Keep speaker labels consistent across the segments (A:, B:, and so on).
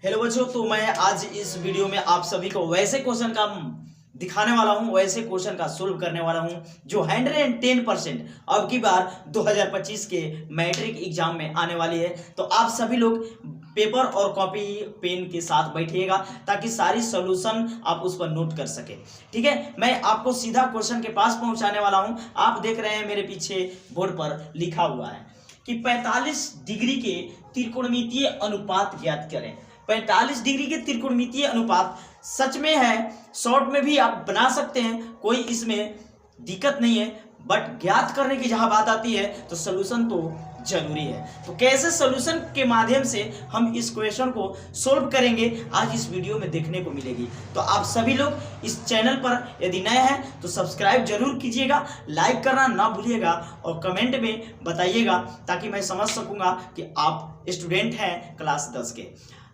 A: Hello बच्चों, तो मैं आज इस वीडियो में आप सभी को वैसे क्वेश्चन का दिखाने वाला हूं, वैसे क्वेश्चन का सोल्व करने वाला हूं जो 110% अब की बार 2025 के मैट्रिक एग्जाम में आने वाली है। तो आप सभी लोग पेपर और कॉपी पेन के साथ बैठिएगा ताकि सारी सॉल्यूशन आप उस पर नोट कर सके। ठीक है, मैं आपको सीधा क्वेश्चन के पास पहुंचाने वाला हूं। आप देख रहे हैं मेरे पीछे बोर्ड पर लिखा हुआ है कि 45 डिग्री के त्रिकोणमितीय अनुपात ज्ञात करें। 45 डिग्री के त्रिकोणमितीय अनुपात सच में है, शॉर्ट में भी आप बना सकते हैं, कोई इसमें दिक्कत नहीं है, बट ज्ञात करने की जहां बात आती है तो सोल्यूशन तो जरूरी है। तो कैसे सोल्यूशन के माध्यम से हम इस क्वेश्चन को सोल्व करेंगे आज इस वीडियो में देखने को मिलेगी। तो आप सभी लोग इस चैनल पर यदि नए हैं तो सब्सक्राइब जरूर कीजिएगा, लाइक करना ना भूलिएगा और कमेंट में बताइएगा ताकि मैं समझ सकूंगा कि आप स्टूडेंट हैं क्लास 10 के।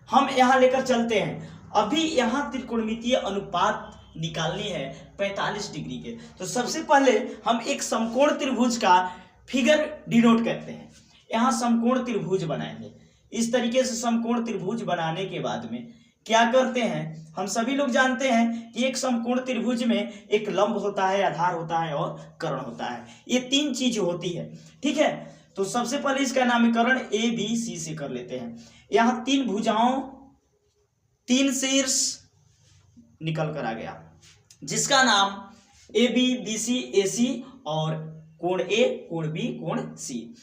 A: हम यहाँ लेकर चलते हैं। अभी यहाँ त्रिकोणमितीय अनुपात निकालनी है 45 डिग्री के। तो सबसे पहले हम एक समकोण त्रिभुज का फिगर डिनोट करते हैं। यहाँ समकोण त्रिभुज बनाएंगे। इस तरीके से समकोण त्रिभुज बनाने के बाद में क्या करते हैं, हम सभी लोग जानते हैं कि एक समकोण त्रिभुज में एक लंब होता है, आधार होता है और कर्ण होता है। ये तीन चीज होती है। ठीक है, तो सबसे पहले इसका नामकरण ए बी सी से कर लेते हैं। यहाँ तीन भुजाओं, तीन शीर्ष निकल कर आ गया जिसका नाम ए बी बी सी ए सी और कोण ए, कोण बी, कोण सी।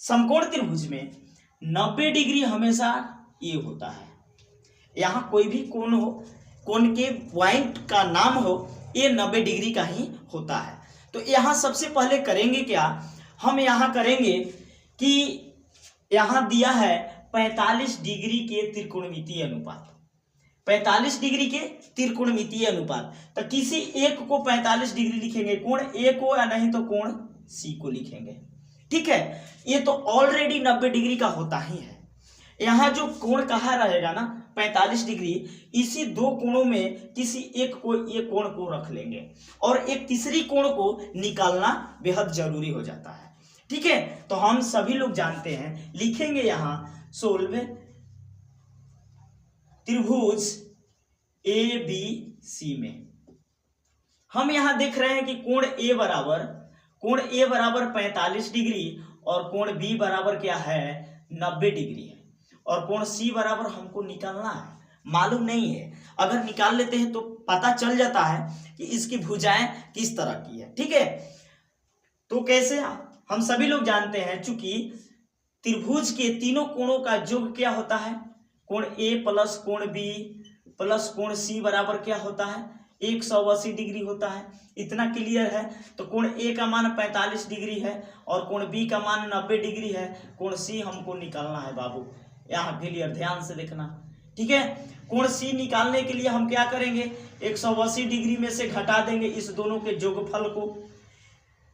A: समकोण त्रिभुज में 90 डिग्री हमेशा ए होता है। यहाँ कोई भी कोण हो, कोण के पॉइंट का नाम हो, ये 90 डिग्री का ही होता है। तो यहाँ सबसे पहले करेंगे क्या, हम यहाँ करेंगे कि यहाँ दिया है 45 डिग्री के त्रिकोणमितीय अनुपात। 45 डिग्री के त्रिकोणमितीय अनुपात, तो किसी एक को 45 डिग्री लिखेंगे, कोण ए को, या नहीं तो कोण सी को लिखेंगे। ठीक है, ये तो ऑलरेडी 90 डिग्री का होता ही है। यहाँ जो कोण कहा रहेगा ना 45 डिग्री, इसी दो कोणों में किसी एक को, ये कोण को रख लेंगे और एक तीसरी कोण को निकालना बेहद जरूरी हो जाता है। ठीक है, तो हम सभी लोग जानते हैं, लिखेंगे यहाँ सोल्व त्रिभुज ए बी सी में हम यहां देख रहे हैं कि कोण ए बराबर 45 डिग्री और कोण बी बराबर क्या है 90 डिग्री है और कोण सी बराबर हमको निकालना है, मालूम नहीं है। अगर निकाल लेते हैं तो पता चल जाता है कि इसकी भुजाएं किस तरह की है। ठीक है, तो कैसे, हम सभी लोग जानते हैं चूंकि त्रिभुज के तीनों कोणों का योग क्या होता है, कोण ए प्लस कोण बी प्लस कोण सी बराबर क्या होता है 180 डिग्री होता है। इतना क्लियर है। तो कोण ए का मान 45 डिग्री है और कोण बी का मान 90 डिग्री है। कोण सी हमको निकालना है बाबू, यहाँ क्लियर, ध्यान से देखना। ठीक है, कोण सी निकालने के लिए हम क्या करेंगे, 180 डिग्री में से घटा देंगे इस दोनों के योगफल को,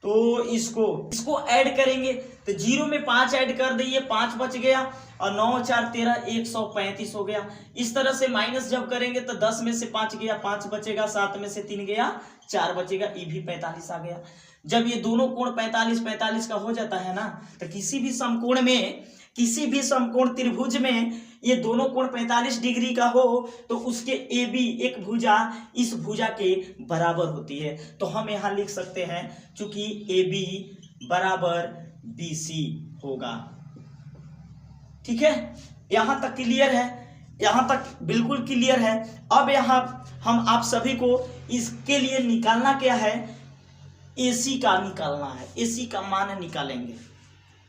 A: तो इसको ऐड करेंगे तो 0 में 5 ऐड कर दिए, 5 बच गया और 9 4 13 135 हो गया। इस तरह से माइनस जब करेंगे तो 10 में से 5 गया, 5 बचेगा, 7 में से 3 गया, 4 बचेगा, ये भी 45 आ गया। जब ये दोनों कोण 45 का हो जाता है ना, तो किसी भी समकोण त्रिभुज में ये दोनों कोण 45 डिग्री का हो तो उसके ए बी एक भुजा इस भुजा के बराबर होती है। तो हम यहाँ लिख सकते हैं चूंकि ए बी बराबर बी सी होगा। ठीक है, यहां तक क्लियर है, यहां तक बिल्कुल क्लियर है। अब यहाँ हम आप सभी को इसके लिए निकालना क्या है, AC का निकालना है, AC का मान निकालेंगे।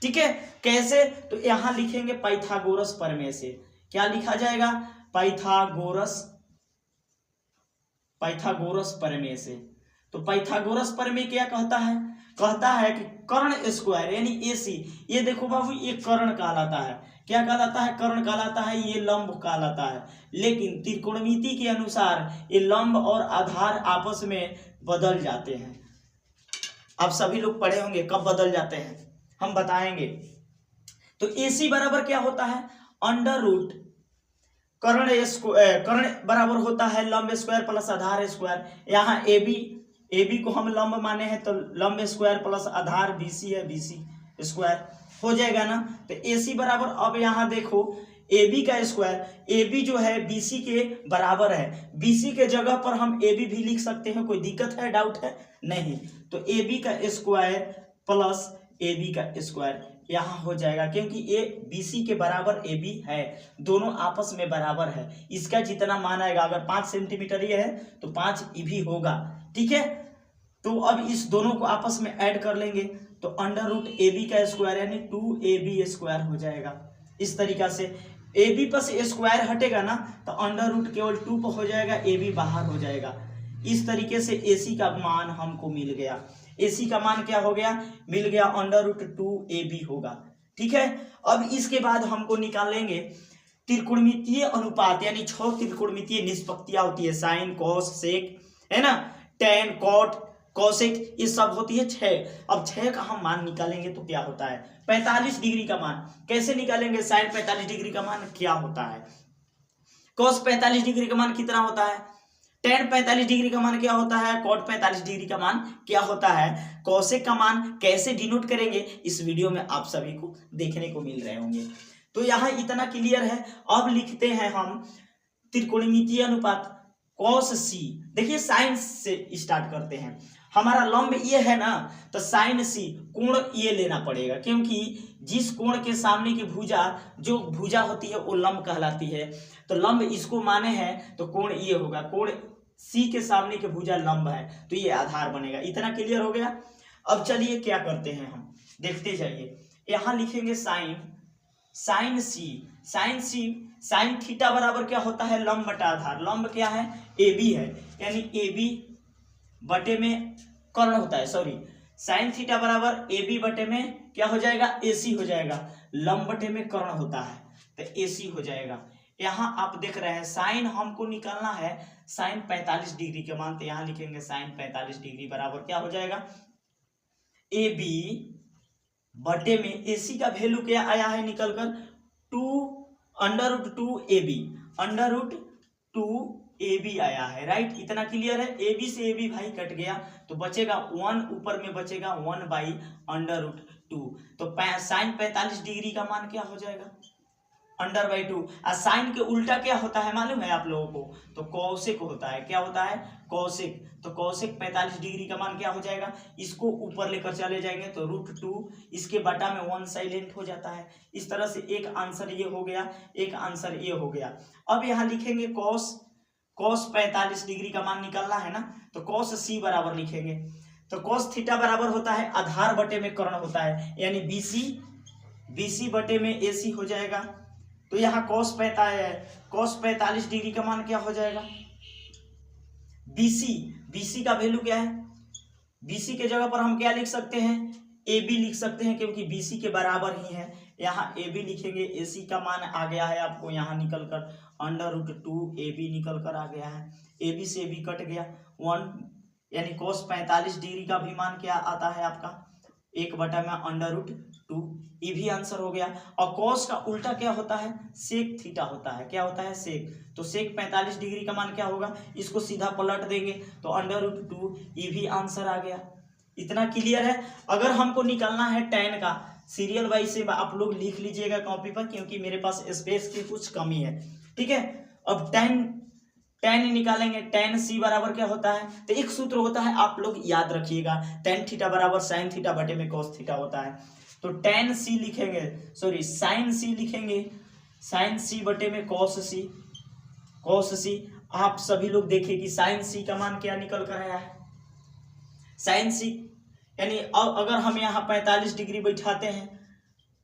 A: ठीक है, कैसे, तो यहां लिखेंगे पाइथागोरस प्रमेय से। क्या लिखा जाएगा, पाइथागोरस प्रमेय से। तो पाइथागोरस प्रमेय क्या कहता है कि कर्ण स्क्वायर यानी AC, ये देखो बाबू, ये कर्ण कहलाता है। क्या कहलाता है, कर्ण कहलाता है, ये लंब कहलाता है। लेकिन त्रिकोणमिति के अनुसार ये लंब और आधार आपस में बदल जाते हैं। आप सभी लोग पढ़े होंगे कब बदल जाते हैं, हम बताएंगे। तो AC बराबर क्या होता है, अंडर रूट कर्ण बराबर होता है लंब स्क्वायर प्लस आधार स्क्वायर। यहाँ ए बी को हम लंब माने हैं तो लंब स्क्वायर प्लस आधार BC है, BC स्क्वायर हो जाएगा ना। तो AC बराबर, अब यहाँ देखो ए बी का स्क्वायर, ए बी जो है बी सी के बराबर है, बी सी के जगह पर हम ए बी भी लिख सकते हैं, कोई दिक्कत है, डाउट है नहीं। तो ए बी का स्क्वायर प्लस ए बी का स्क्वायर यहाँ हो जाएगा, क्योंकि ए बी सी के बराबर ए बी है, दोनों आपस में बराबर है। इसका जितना मान आएगा, अगर 5 सेंटीमीटर ये है तो 5 ई भी होगा, ठीक है। तो अब इस दोनों को आपस में ऐड कर लेंगे तो अंडर रूट ए बी का स्क्वायर यानी 2ab स्क्वायर हो जाएगा। इस तरीका से A B plus A square हटेगा ना तो अंडर रूट केवल 2 पर हो जाएगा, ए बी बाहर हो जाएगा। इस तरीके से ए सी का मान हमको मिल गया। ए सी का मान क्या हो गया, मिल गया अंडर रूट 2ab होगा, ठीक है। अब इसके बाद हमको निकालेंगे त्रिकोणमितीय अनुपात, यानी 6 त्रिकोणमितीय निष्पत्तियां होती है, साइन कॉस सेक, है ना, टेन कॉट कॉसेक, ये सब होती है 6। अब 6 का हम मान निकालेंगे तो क्या होता है, 45 डिग्री का मान। कैसे निकालेंगे, साइन 45 डिग्री का मान क्या होता है, कॉस 45 डिग्री का मान कितना होता है, टेन 45 डिग्री का मान क्या होता है, कॉट 45 डिग्री का मान क्या होता है, कॉसेक का मान कैसे डिनोट करेंगे, इस वीडियो में आप सभी को देखने को मिल रहे होंगे। तो यहाँ इतना क्लियर है। अब लिखते हैं हम त्रिकोणमितीय अनुपात कॉस सी। देखिए साइन से स्टार्ट करते हैं, हमारा लंब ये है ना, तो साइन सी कोण ये लेना पड़ेगा, क्योंकि जिस कोण के सामने की भुजा जो भुजा होती है वो लंब कहलाती है। तो लंब इसको माने हैं तो कोण ये होगा, कोण सी के सामने की भुजा लंब है तो ये आधार बनेगा। इतना क्लियर हो गया। अब चलिए क्या करते हैं हम, देखते जाइए। यहाँ लिखेंगे साइन, साइन सी, साइन सी, साइन थीटा बराबर क्या होता है, लंब बटा आधार। लंब क्या है, ए बी है, यानी ए बी बटे में कर्ण होता है, सॉरी, साइन थीटा बराबर ए बी बटे में क्या हो जाएगा, ए सी हो जाएगा। लंब बटे में कर्ण होता है तो ए सी हो जाएगा। यहाँ आप देख रहे हैं साइन हमको निकालना है, साइन 45 डिग्री के मान, तो यहाँ लिखेंगे साइन 45 डिग्री बराबर क्या हो जाएगा, ए बी बटे में ए सी का वैल्यू क्या आया है निकलकर 2 under root 2ab, under root 2ab आया है, राइट। इतना क्लियर है। ए बी से ए बी भाई कट गया तो बचेगा 1, ऊपर में बचेगा 1 बाई अंडर रूट 2। तो साइन 45 डिग्री का मान क्या हो जाएगा, अंडर बाई 2। साइन के उल्टा क्या होता है मालूम है आप लोगों को, तो कौशिक होता है। क्या होता है, कौशिक। तो कौशिक 45 डिग्री का मान क्या हो जाएगा, इसको ऊपर लेकर चले जाएंगे तो रूट 2, इसके बटा में 1 साइलेंट हो जाता है। इस तरह से एक आंसर ये हो गया, एक आंसर ये हो गया। अब यहाँ लिखेंगे कॉस, कॉस 45 डिग्री का मान निकालना है ना, तो कॉस सी बराबर लिखेंगे। तो कॉस थीटा बराबर होता है आधार बटे में कर्ण होता है, यानी बीसी, बीसी बटे में एसी हो जाएगा। तो यहाँ कॉस 45 डिग्री का मान क्या हो जाएगा, बीसी, बीसी का वैल्यू क्या है, बीसी के जगह पर हम क्या लिख सकते हैं, ए बी लिख सकते हैं, क्योंकि बीसी के बराबर ही है। यहाँ ए बी लिखेंगे, ए सी का मान आ गया है आपको यहाँ निकल कर अंडर रूट 2ab निकल कर आ गया है। ए बी से ए बी कट गया 1, यानी कॉस 45 डिग्री का भी मान क्या आता है आपका 1 बटा में अंडर रूट 2, ये भी आंसर हो गया। और कॉस का उल्टा क्या होता है, सेक थीटा होता है। क्या होता है, सेक। तो सेक 45 डिग्री का मान क्या होगा, इसको सीधा पलट देंगे तो अंडर रूट 2, ये भी आंसर आ गया। इतना क्लियर है। अगर हमको निकालना है टेन का, सीरियल वाइज से आप लोग लिख लीजिएगा कॉपी पर, क्योंकि मेरे पास स्पेस की कुछ कमी है, ठीक है। अब टेन निकालेंगे, टेन सी बराबर क्या होता है, तो एक सूत्र होता है आप लोग याद रखिएगा, टेन थीटा बराबर साइन थीटा बटे में कॉस थीटा होता है। तो टेन सी लिखेंगे, सॉरी साइन सी लिखेंगे, साइन सी बटे में कॉस सी, कॉस सी। आप सभी लोग देखिए कि साइन सी का मान क्या निकल कर आया है, साइन सी, यानी अगर हम यहाँ 45 डिग्री बैठाते हैं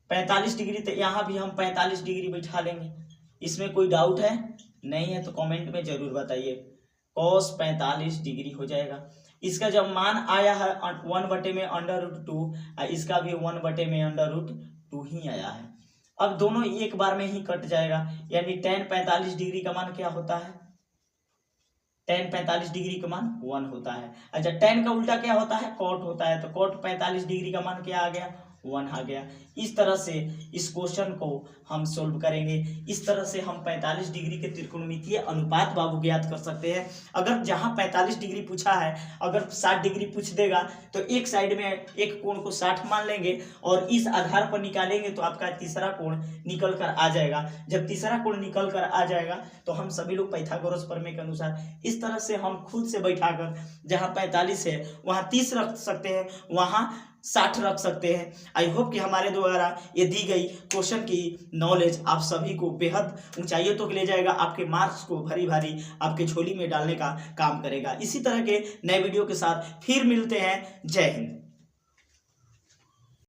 A: 45 डिग्री, तो यहाँ भी हम 45 डिग्री बैठा लेंगे। इसमें कोई डाउट है नहीं है तो कमेंट में जरूर बताइए। कॉस 45 डिग्री हो जाएगा। इसका जब मान आया है 1 बटे में अंडर रूट 2, इसका भी 1 बटे में अंडर रूट 2 ही आया है। अब दोनों एक बार में ही कट जाएगा, यानी टेन 45 डिग्री का मान क्या होता है, टेन 45 डिग्री का मान 1 होता है। अच्छा, टेन का उल्टा क्या होता है, कॉट होता है। तो कॉट 45 डिग्री का मान क्या आ गया, 1 आ गया। इस तरह से इस क्वेश्चन को हम सोल्व करेंगे। इस तरह से हम 45 डिग्री के त्रिकोणमितीय अनुपात बाबू ज्ञात कर सकते हैं। अगर जहां 45 डिग्री पूछा है, अगर 60 डिग्री पूछ देगा तो एक साइड में एक कोण को 60 मान लेंगे और इस आधार पर निकालेंगे तो आपका तीसरा कोण निकल कर आ जाएगा। जब तीसरा कोण निकल कर आ जाएगा तो हम सभी लोग पाइथागोरस प्रमेय के अनुसार इस तरह से हम खुद से बैठाकर जहां 45 है वहां 30 रख सकते हैं, वहां 60 रख सकते हैं। आई होप कि हमारे द्वारा ये दी गई क्वेश्चन की नॉलेज आप सभी को बेहद ऊंचाइयों तक ले जाएगा, आपके मार्क्स को भरी भारी आपके झोली में डालने का काम करेगा। इसी तरह के नए वीडियो के साथ फिर मिलते हैं। जय हिंद।